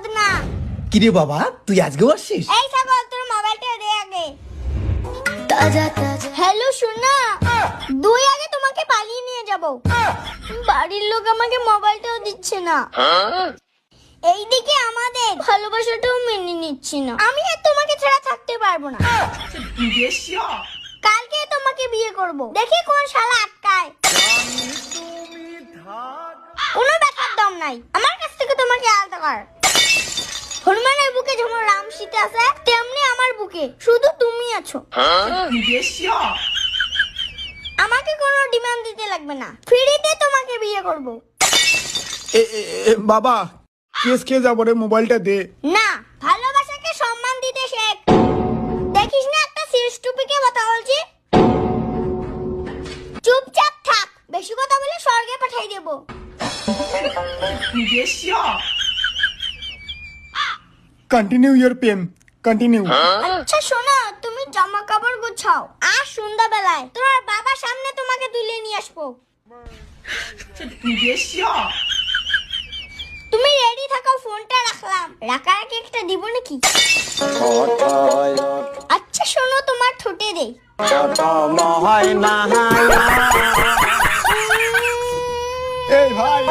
বদনা। কিরে বাবা, তুই আজকেও আসছিস? এই ছাগল, তোর মোবাইলটা দে আগে। হ্যালো সোনা, দুই আগে তোমাকে পালিয়ে নিয়ে যাব। বাড়ির লোক আমাকে মোবাইলটাও দিচ্ছে না। এইদিকে আমাদের ভালোবাসাটাও মেনে নিচ্ছি না। আমি আর তোমাকে ছাড়া থাকতে পারবো না। কালকে তোমাকে বিয়ে করব, দেখি কোন শালা আটকায়। কোনো ব্যাপার দম নাই, আমার কাছ থেকে তোমাকে আলাদা কর। হনুমানের বুকে যেমন রাম সীতা আছে, তেমনি আমার বুকে শুধু তুমি আছো। আমাকে কোনো ডিমান্ড দিতে লাগবে না, ফ্রিতে তোমাকে বিয়ে করব। বাবা, কেস খেয়ে যাবো রে, মোবাইলটা দে। না, ভালোবাসাকে সম্মান দিতে শেখ। দেখিস না একটা সিরিয়াস টপিকে কথা বলছি। চুপচাপ থাক, বেশি কথা বলে স্বর্গে পাঠাই দেব। Continue your pen, continue. আচ্ছা শোনো, তুমি জামা কাপড় গুছাও, আর সন্ধ্যাবেলায় তোমার বাবার সামনে তোমাকে তুলে নিয়ে আসবো। তুমি রেডি থাকো, ফোনটা রাখলাম। রাখার আগে একটা দিব নাকি? আচ্ছা শোনো, তোমার ঠোঁটে দেই। এই ভাই,